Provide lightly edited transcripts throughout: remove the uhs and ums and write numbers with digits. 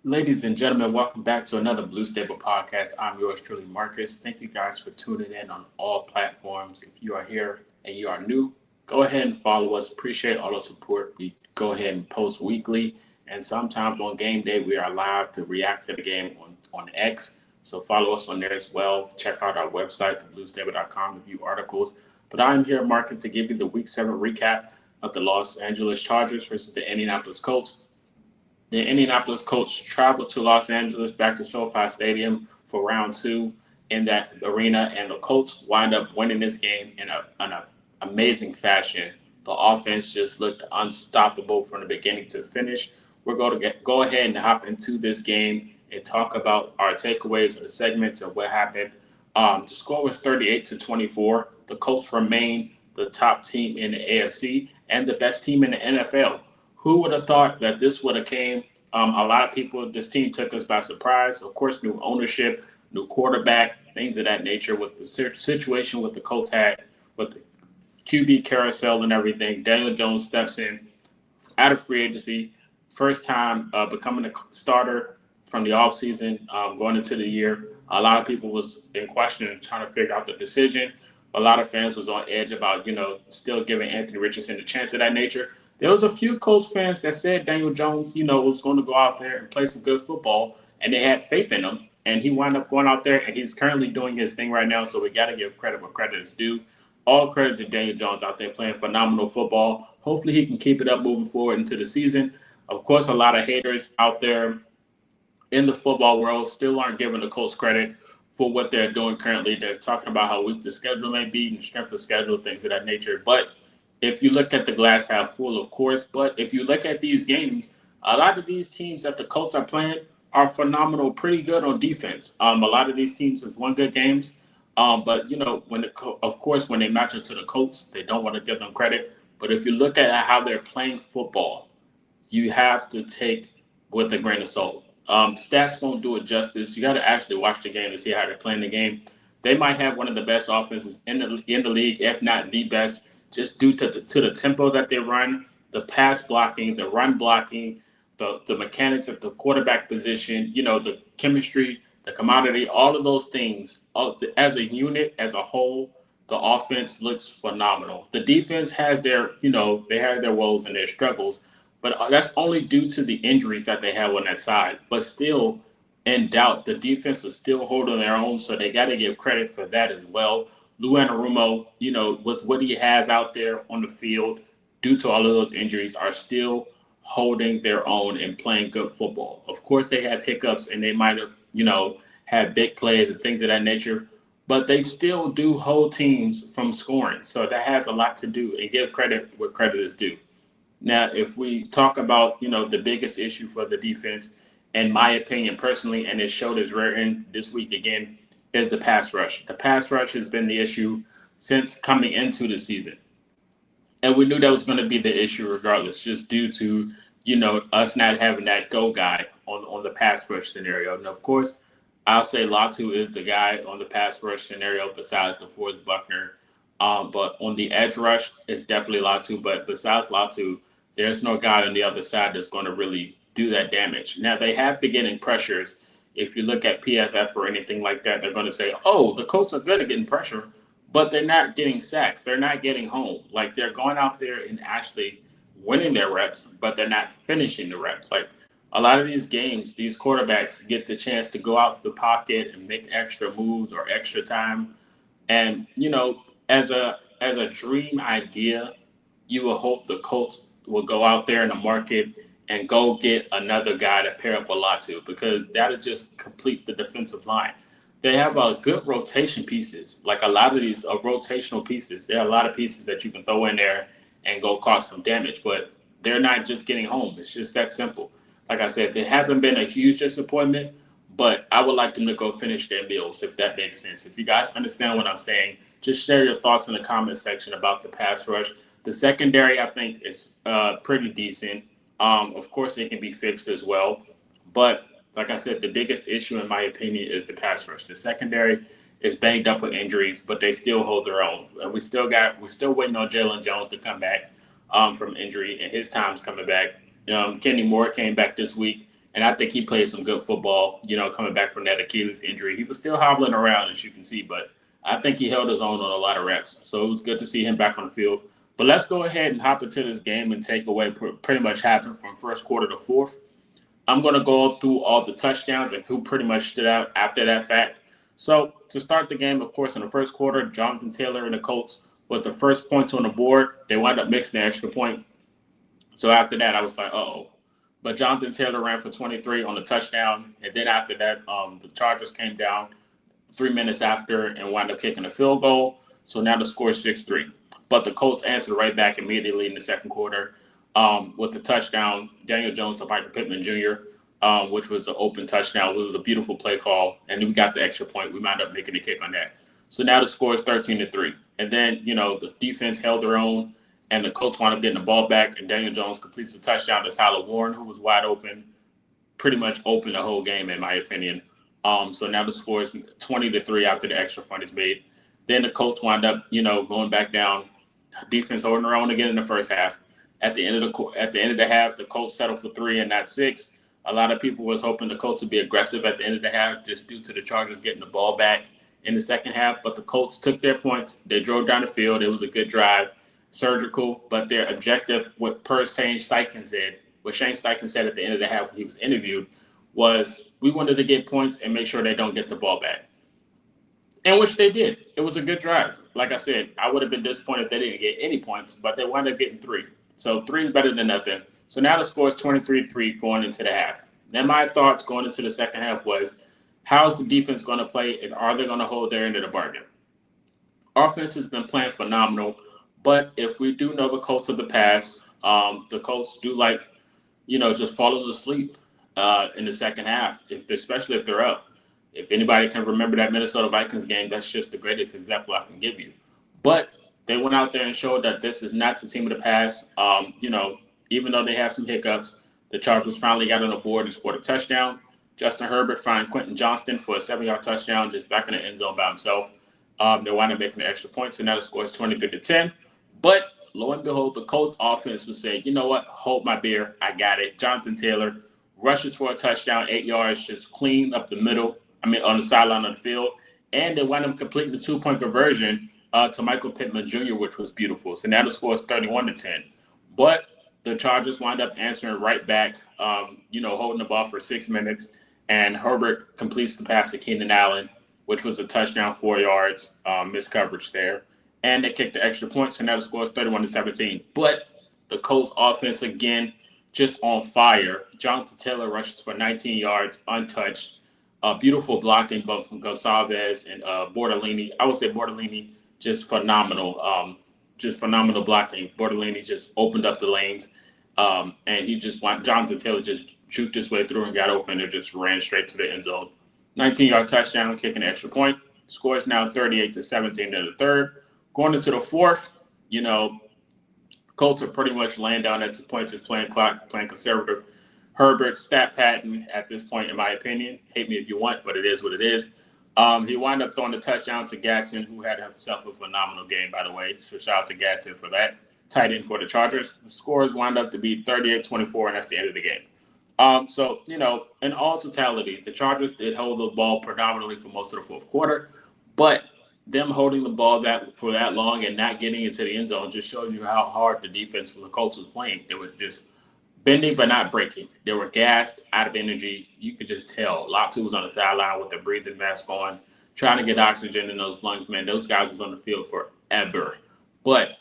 Ladies and gentlemen, welcome back to another Blue Stable podcast. I'm yours truly, Marcus. Thank you guys for tuning in on all platforms. If you are here and you are new, go ahead and follow us. Appreciate all the support. We go ahead and post weekly, and sometimes on game day, we are live to react to the game on X. So follow us on there as well. Check out our website, thebluestable.com, to view articles. But I'm here, Marcus, to give you the Week 7 recap of the Los Angeles Chargers versus the Indianapolis Colts. The Indianapolis Colts traveled to Los Angeles back to SoFi Stadium for round two in that arena, and the Colts wind up winning this game in an amazing fashion. The offense just looked unstoppable from the beginning to finish. We're going to go ahead and hop into this game and talk about our takeaways of the segments and what happened. The score was 38-24. The Colts remain the top team in the AFC and the best team in the NFL. Who would have thought that this would have came? A lot of people, this team took us by surprise. Of course, new ownership, new quarterback, things of that nature. With the situation with the Colts had, with the QB carousel and everything, Daniel Jones steps in out of free agency, first time becoming a starter from the offseason, going into the year. A lot of people was in question and trying to figure out the decision. A lot of fans was on edge about, still giving Anthony Richardson a chance of that nature. There was a few Colts fans that said Daniel Jones, was going to go out there and play some good football, and they had faith in him. And he wound up going out there, and he's currently doing his thing right now. So we got to give credit where credit is due. All credit to Daniel Jones out there playing phenomenal football. Hopefully, he can keep it up moving forward into the season. Of course, a lot of haters out there in the football world still aren't giving the Colts credit for what they're doing currently. They're talking about how weak the schedule may be and strength of schedule, things of that nature. But if you look at the glass half full, of course, but if you look at these games, a lot of these teams that the Colts are playing are phenomenal, pretty good on defense. A lot of these teams have won good games, but of course, when they match up to the Colts, they don't want to give them credit. But if you look at how they're playing football, you have to take with a grain of salt. Stats won't do it justice. You got to actually watch the game to see how they're playing the game. They might have one of the best offenses in the league, if not the best, just due to the tempo that they run, the pass blocking, the run blocking, the mechanics at the quarterback position, the chemistry, the commodity, all of those things. As a unit, as a whole, the offense looks phenomenal. The defense has they have their woes and their struggles, but that's only due to the injuries that they have on that side. But still, in doubt, the defense is still holding their own, so they got to give credit for that as well. Lou Anarumo, with what he has out there on the field, due to all of those injuries, are still holding their own and playing good football. Of course, they have hiccups and they might have, had big plays and things of that nature, but they still do hold teams from scoring. So that has a lot to do, and give credit where credit is due. Now, if we talk about, the biggest issue for the defense, in my opinion personally, and it showed its rear end this week again, is the pass rush. The pass rush has been the issue since coming into the season. And we knew that was going to be the issue regardless, just due to, us not having that go guy on the pass rush scenario. And of course, I'll say Latu is the guy on the pass rush scenario besides DeForest Buckner. But on the edge rush, it's definitely Latu. But besides Latu, there's no guy on the other side that's going to really do that damage. Now, they have been getting pressures. If you look at PFF or anything like that, they're going to say, oh, the Colts are good at getting pressure, but they're not getting sacks. They're not getting home. Like, they're going out there and actually winning their reps, but they're not finishing the reps. Like, a lot of these games, these quarterbacks get the chance to go out the pocket and make extra moves or extra time. And, as a dream idea, you will hope the Colts will go out there in the market and go get another guy to pair up with Latu, because that'll just complete the defensive line. They have a good rotation pieces, like a lot of these rotational pieces. There are a lot of pieces that you can throw in there and go cause some damage, but they're not just getting home. It's just that simple. Like I said, they haven't been a huge disappointment, but I would like them to go finish their meals, if that makes sense. If you guys understand what I'm saying, just share your thoughts in the comment section about the pass rush. The secondary, I think, is pretty decent. Of course, it can be fixed as well. But like I said, the biggest issue, in my opinion, is the pass rush. The secondary is banged up with injuries, but they still hold their own. And we're still waiting on Jalen Jones to come back from injury, and his time's coming back. Kenny Moore came back this week. And I think he played some good football, coming back from that Achilles injury. He was still hobbling around, as you can see, but I think he held his own on a lot of reps. So it was good to see him back on the field. But let's go ahead and hop into this game and take away pretty much happened from first quarter to fourth. I'm going to go through all the touchdowns and who pretty much stood out after that fact. So to start the game, of course, in the first quarter, Jonathan Taylor and the Colts was the first points on the board. They wound up mixing the extra point. So after that, I was like, uh-oh. But Jonathan Taylor ran for 23 on the touchdown. And then after that, the Chargers came down 3 minutes after and wound up kicking a field goal. So now the score is 6-3. But the Colts answered right back immediately in the second quarter with the touchdown, Daniel Jones to Michael Pittman Jr., which was an open touchdown. It was a beautiful play call. And then we got the extra point. We wound up making a kick on that. So now the score is 13-3. And then, the defense held their own. And the Colts wound up getting the ball back, and Daniel Jones completes the touchdown to Tyler Warren, who was wide open, pretty much opened the whole game, in my opinion. So now the score is 20-3 after the extra point is made. Then the Colts wind up, going back down. Defense holding their own again in the first half. At the end of the half, the Colts settled for 3 and not 6. A lot of people was hoping the Colts would be aggressive at the end of the half, just due to the Chargers getting the ball back in the second half. But the Colts took their points. They drove down the field. It was a good drive. Surgical, but their objective, what Shane Steichen said at the end of the half when he was interviewed, was we wanted to get points and make sure they don't get the ball back. And which they did. It was a good drive. Like I said, I would have been disappointed if they didn't get any points, but they wound up getting 3. So 3 is better than nothing. So now the score is 23-3 going into the half. Then my thoughts going into the second half was, how's the defense going to play, and are they going to hold their end of the bargain? Offense has been playing phenomenal. But if we do know the Colts of the past, the Colts do just falling asleep in the second half, especially if they're up. If anybody can remember that Minnesota Vikings game, that's just the greatest example I can give you. But they went out there and showed that this is not the team of the past. Even though they had some hiccups, the Chargers finally got on the board and scored a touchdown. Justin Herbert found Quentin Johnston for a 7-yard touchdown just back in the end zone by himself. They wound up making the extra points, and now the score is 23-10. But lo and behold, the Colts offense would say, you know what, hold my beer, I got it. Jonathan Taylor rushes for a touchdown, 8 yards, just clean up the middle, on the sideline of the field. And they wound up completing the 2-point conversion to Michael Pittman Jr., which was beautiful. So now the score is 31-10. But the Chargers wind up answering right back, holding the ball for 6 minutes. And Herbert completes the pass to Keenan Allen, which was a touchdown, 4 yards, missed coverage there. And they kicked the extra points, and now the score is 31-17. But the Colts offense, again, just on fire. Jonathan Taylor rushes for 19 yards, untouched. Beautiful blocking both from Gonsalves and Bortolini. I would say Bortolini, just phenomenal. Just phenomenal blocking. Bortolini just opened up the lanes. And Jonathan Taylor just juked his way through and got open and just ran straight to the end zone. 19-yard touchdown, kicking an extra point. Score is now 38-17 in the third. Going into the fourth, Colts are pretty much laying down at this point, just playing clock, playing conservative. Herbert, stat patent at this point, in my opinion. Hate me if you want, but it is what it is. He wound up throwing the touchdown to Gatson, who had himself a phenomenal game, by the way. So shout out to Gatson for that. Tight end for the Chargers. The scores wound up to be 38-24, and that's the end of the game. So, in all totality, the Chargers did hold the ball predominantly for most of the fourth quarter, but them holding the ball for that long and not getting into the end zone just shows you how hard the defense for the Colts was playing. They were just bending but not breaking. They were gassed, out of energy. You could just tell. Latu was on the sideline with their breathing mask on, trying to get oxygen in those lungs. Man, those guys was on the field forever. But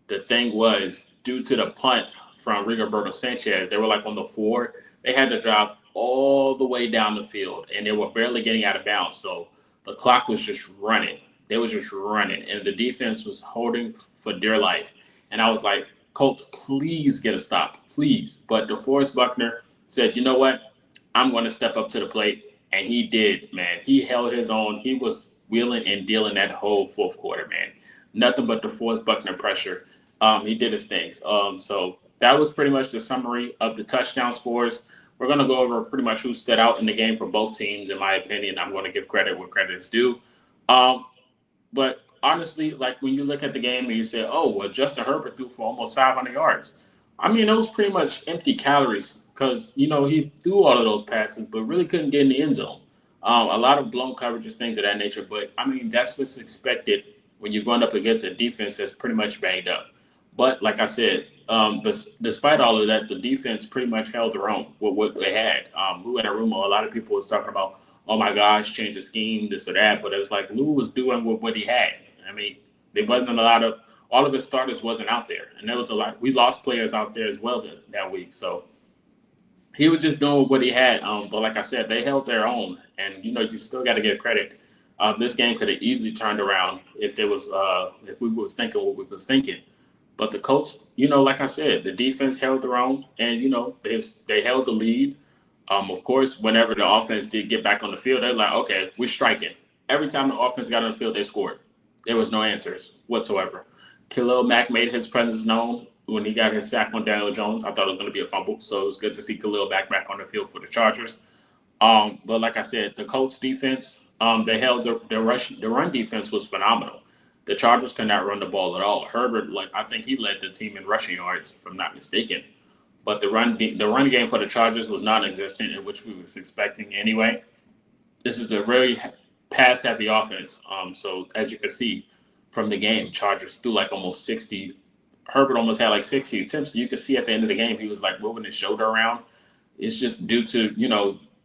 the thing was, due to the punt from Rigoberto Sanchez, they were on the 4. They had to drive all the way down the field, and they were barely getting out of bounds. So the clock was just running. They was just running, and the defense was holding for dear life. And I was like, Colts, please get a stop, please. But DeForest Buckner said, you know what? I'm going to step up to the plate. And he did, man. He held his own. He was wheeling and dealing that whole fourth quarter, man. Nothing but DeForest Buckner pressure. He did his things. So that was pretty much the summary of the touchdown scores. We're going to go over pretty much who stood out in the game for both teams, in my opinion. I'm going to give credit where credit is due. But honestly, when you look at the game and you say, oh, well, Justin Herbert threw for almost 500 yards. It was pretty much empty calories because he threw all of those passes, but really couldn't get in the end zone. A lot of blown coverages, things of that nature. But I mean, that's what's expected when you're going up against a defense that's pretty much banged up. But like I said, but despite all of that, the defense pretty much held their own with what they had. Lou Anarumo, a lot of people was talking about, oh my gosh, change the scheme, this or that. But it was like Lou was doing what he had. I mean, there wasn't a lot of all of his starters wasn't out there, and there was a lot. We lost players out there as well that week, so he was just doing what he had. But like I said, they held their own, and you still got to give credit. This game could have easily turned around if we was thinking what we was thinking. But the Colts, like I said, the defense held their own, and they held the lead. Of course, whenever the offense did get back on the field, they're like, okay, we're striking. Every time the offense got on the field, they scored. There was no answers whatsoever. Khalil Mack made his presence known when he got his sack on Daniel Jones. I thought it was going to be a fumble, so it was good to see Khalil back on the field for the Chargers. But like I said, the Colts defense, they held the run defense was phenomenal. The Chargers could not run the ball at all. Herbert, I think he led the team in rushing yards, if I'm not mistaken. But the run game for the Chargers was non-existent, in which we was expecting anyway. This is a very pass-heavy offense. So as you can see from the game, Chargers threw like almost 60. Herbert almost had like 60 attempts. You could see at the end of the game he was like moving his shoulder around. It's just due to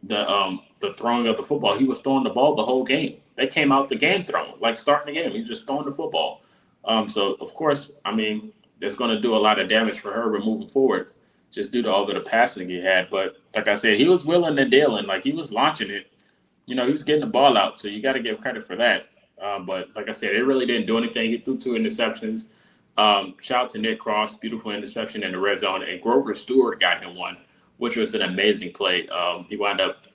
the throwing of the football. He was throwing the ball the whole game. They came out the game throwing, like starting the game. He was just throwing the football. So of course, I mean, it's going to do a lot of damage for Herbert moving forward, just due to all of the passing he had. But like I said, he was willing and dealing. Like he was launching it. He was getting the ball out. So you got to give credit for that. But like I said, it really didn't do anything. He threw 2 interceptions. Shout out to Nick Cross, beautiful interception in the red zone, and Grover Stewart got him one, which was an amazing play. He wound up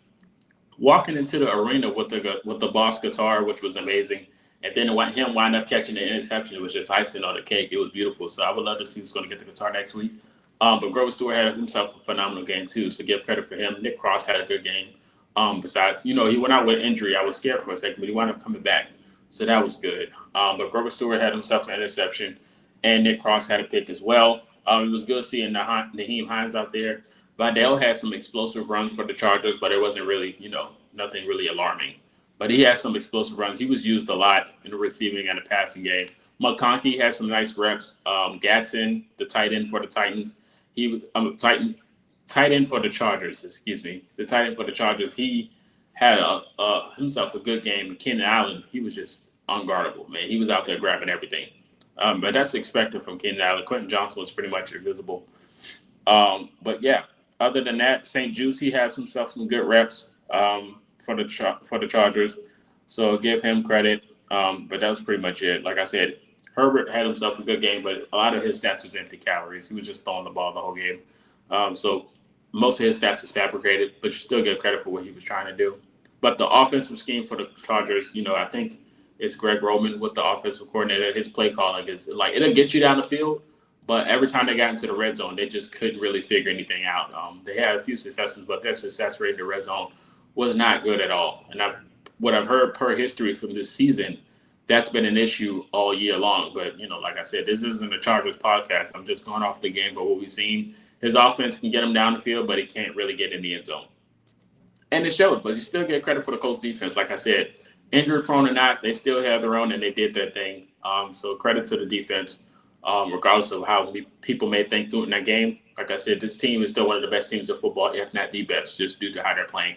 walking into the arena with the Boss guitar, which was amazing, and then him wind up catching the interception. It was just icing on the cake. It was beautiful. So I would love to see who's going to get the guitar next week. But Grover Stewart had himself a phenomenal game too, so give credit for him. Nick Cross had a good game. Besides, he went out with injury. I was scared for a second, but he wound up coming back, so that was good. But Grover Stewart had himself an interception, and Nick Cross had a pick as well. It was good seeing Naheem Hines out there. Vidal had some explosive runs for the Chargers, but it wasn't really, nothing really alarming. But he had some explosive runs. He was used a lot in the receiving and the passing game. McConkey had some nice reps. Gatson, the tight end for the Titans, he was tight end for the Chargers. Excuse me, the tight end for the Chargers. He had himself a good game. Keenan Allen, he was just unguardable, man. He was out there grabbing everything. But that's expected from Keenan Allen. Quentin Johnson was pretty much invisible. But yeah, other than that, St. Juice, he has himself some good reps for the Chargers. So give him credit. But that was pretty much it. Like I said, Herbert had himself a good game, but a lot of his stats was empty calories. He was just throwing the ball the whole game. So most of his stats is fabricated, but you still get credit for what he was trying to do. But the offensive scheme for the Chargers, I think it's Greg Roman with the offensive coordinator. His play calling is like, it'll get you down the field, but every time they got into the red zone, they just couldn't really figure anything out. They had a few successes, but their success rate in the red zone was not good at all. And what I've heard per history from this season, that's been an issue all year long. But, like I said, this isn't a Chargers podcast. I'm just going off the game, but what we've seen, his offense can get him down the field, but he can't really get in the end zone. And it showed, but you still get credit for the Colts defense. Like I said, injury prone or not, they still have their own and they did their thing. So credit to the defense, regardless of how people may think during that game. Like I said, this team is still one of the best teams in football, if not the best, just due to how they're playing.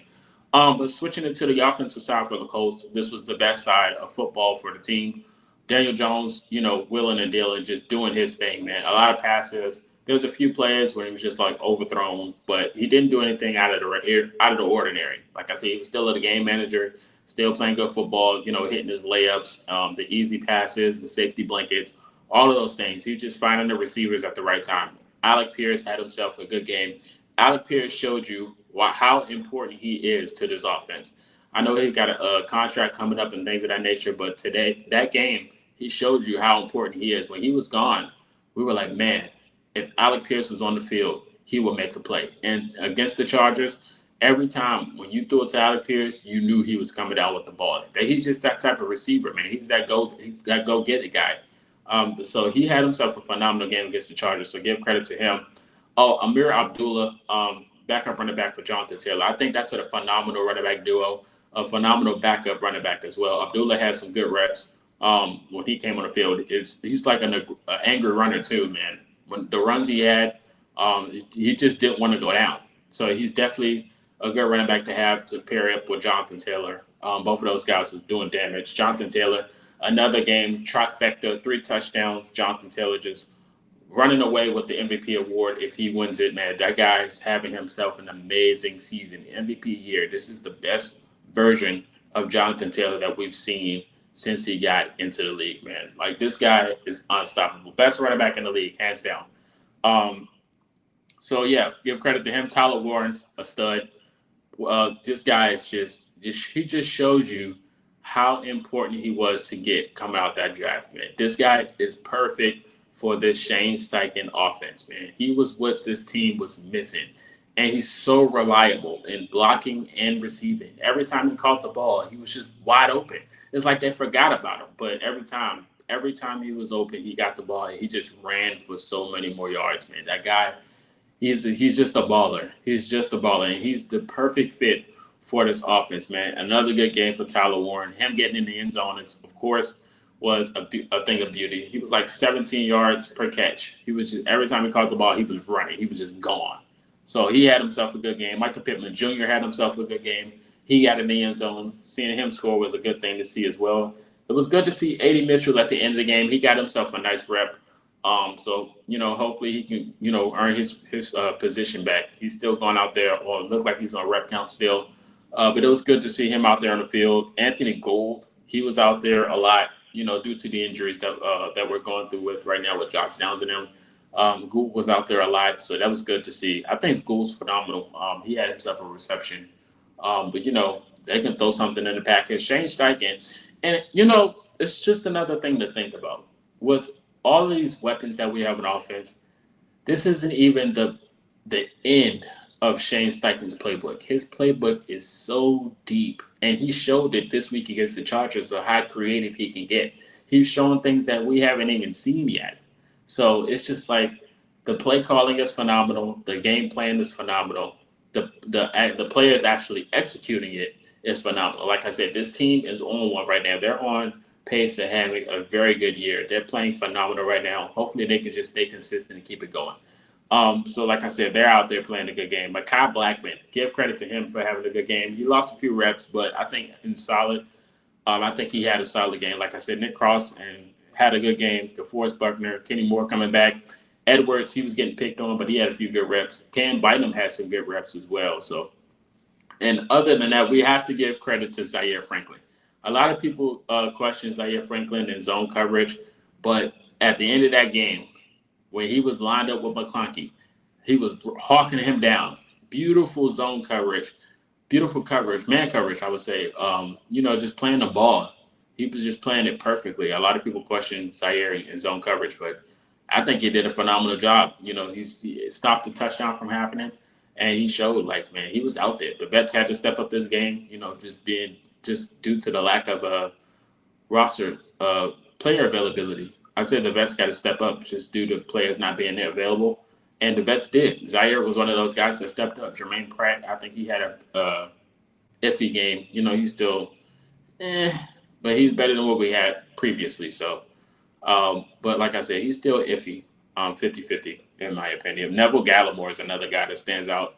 But switching it to the offensive side for the Colts, this was the best side of football for the team. Daniel Jones, willing and dealing, just doing his thing, man. A lot of passes. There was a few plays where he was just like overthrown, but he didn't do anything out of the ordinary. Like I said, he was still a game manager, still playing good football, hitting his layups, the easy passes, the safety blankets, all of those things. He was just finding the receivers at the right time. Alec Pierce had himself a good game. Alec Pierce showed you how important he is to this offense. I know he got a contract coming up and things of that nature, but today, that game, he showed you how important he is. When he was gone, we were like, man, if Alec Pierce was on the field, he would make a play. And against the Chargers, every time when you threw it to Alec Pierce, you knew he was coming down with the ball. He's just that type of receiver, man. He's that go-get-it guy. So he had himself a phenomenal game against the Chargers, so give credit to him. Oh, Amir Abdullah, backup running back for Jonathan Taylor. I think that's a phenomenal running back duo, a phenomenal backup running back as well. Abdullah has some good reps when he came on the field. He's like an angry runner too, man. When the runs he had, he just didn't want to go down. So he's definitely a good running back to have to pair up with Jonathan Taylor. Both of those guys was doing damage. Jonathan Taylor, another game, trifecta, 3 touchdowns. Jonathan Taylor just running away with the MVP award if he wins it, man. That guy's having himself an amazing season. MVP year. This is the best version of Jonathan Taylor that we've seen since he got into the league, man. Like, this guy is unstoppable. Best running back in the league, hands down. So, yeah, give credit to him. Tyler Warren, a stud. This guy is he just shows you how important he was to get coming out that draft, man. This guy is perfect for this Shane Steichen offense, man. He was what this team was missing. And he's so reliable in blocking and receiving. Every time he caught the ball, he was just wide open. It's like they forgot about him. But every time he was open, he got the ball. He just ran for so many more yards, man. That guy, he's just a baller. He's just a baller. And he's the perfect fit for this offense, man. Another good game for Tyler Warren. Him getting in the end zone, of course, was a thing of beauty. He was like 17 yards per catch. He was just, every time he caught the ball, he was running. He was just gone. So he had himself a good game. Michael Pittman Jr. had himself a good game. He got in the end zone. Seeing him score was a good thing to see as well. It was good to see A.D. Mitchell at the end of the game. He got himself a nice rep. So, hopefully he can, earn his position back. He's still going out there, or look like he's on rep count still. But it was good to see him out there on the field. Anthony Gould, he was out there a lot, due to the injuries that we're going through with right now with Josh Downs and them. Gould was out there a lot, so that was good to see. I think Gould's phenomenal. He had himself a reception. But, they can throw something in the package. Shane Steichen. And, it's just another thing to think about. With all of these weapons that we have in offense, this isn't even the end of Shane Steichen's playbook. His playbook is so deep, and he showed it this week against the Chargers of how creative he can get. He's showing things that we haven't even seen yet. So it's just like the play calling is phenomenal. The game plan is phenomenal. The players actually executing it is phenomenal. Like I said, this team is on one right now. They're on pace to having a very good year. They're playing phenomenal right now. Hopefully they can just stay consistent and keep it going. So like I said, they're out there playing a good game. But Kyle Blackman, give credit to him for having a good game. He lost a few reps, but I think in solid. I think he had a solid game. Like I said, Nick Cross had a good game. DeForest Buckner, Kenny Moore coming back. Edwards, he was getting picked on, but he had a few good reps. Cam Bynum had some good reps as well. So, and other than that, we have to give credit to Zaire Franklin. A lot of people question Zaire Franklin in zone coverage, but at the end of that game, when he was lined up with McClunky, he was hawking him down. Beautiful zone coverage. Beautiful coverage, man coverage, I would say. Just playing the ball. He was just playing it perfectly. A lot of people question Zaire in zone coverage, but I think he did a phenomenal job. He stopped the touchdown from happening, and he showed, man, he was out there. The vets had to step up this game, just due to the lack of roster player availability. I said the vets got to step up just due to players not being there available. And the vets did. Zaire was one of those guys that stepped up. Jermaine Pratt, I think he had a iffy game. He's still but he's better than what we had previously. So, but like I said, he's still iffy, 50-50 in my opinion. Neville Gallimore is another guy that stands out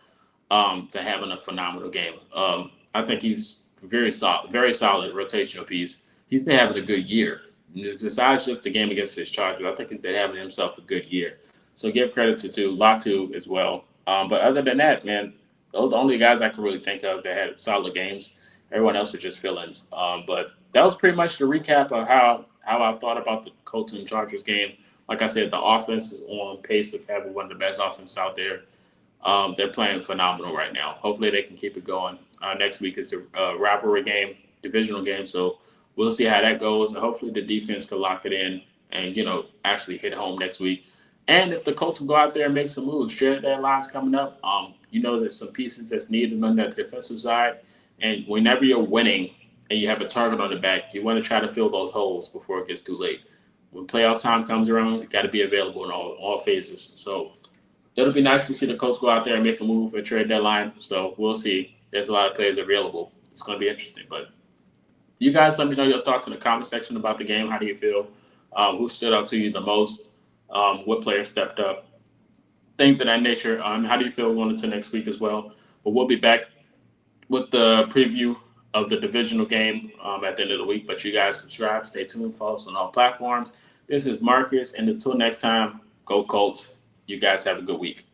to having a phenomenal game. I think he's very solid rotational piece. He's been having a good year. Besides just the game against his Chargers, I think he's been having himself a good year. So give credit to Latu as well. But other than that, man, those are the only guys I can really think of that had solid games. Everyone else were just fill-ins. But that was pretty much the recap of how I thought about the Colts and Chargers game. Like I said, the offense is on pace of having one of the best offenses out there. They're playing phenomenal right now. Hopefully they can keep it going. Next week is a rivalry game, divisional game. So we'll see how that goes. And hopefully the defense can lock it in and, actually hit home next week. And if the Colts will go out there and make some moves, trade deadline's coming up. There's some pieces that's needed on the defensive side. And whenever you're winning and you have a target on the back, you want to try to fill those holes before it gets too late. When playoff time comes around, you got to be available in all phases. So it'll be nice to see the Colts go out there and make a move at trade deadline. So we'll see. There's a lot of players available. It's going to be interesting. But you guys let me know your thoughts in the comment section about the game. How do you feel? Who stood out to you the most? What player stepped up? Things of that nature. How do you feel going into next week as well? But we'll be back with the preview of the divisional game at the end of the week. But you guys subscribe, stay tuned, follow us on all platforms. This is Marcus, and until next time, go Colts. You guys have a good week.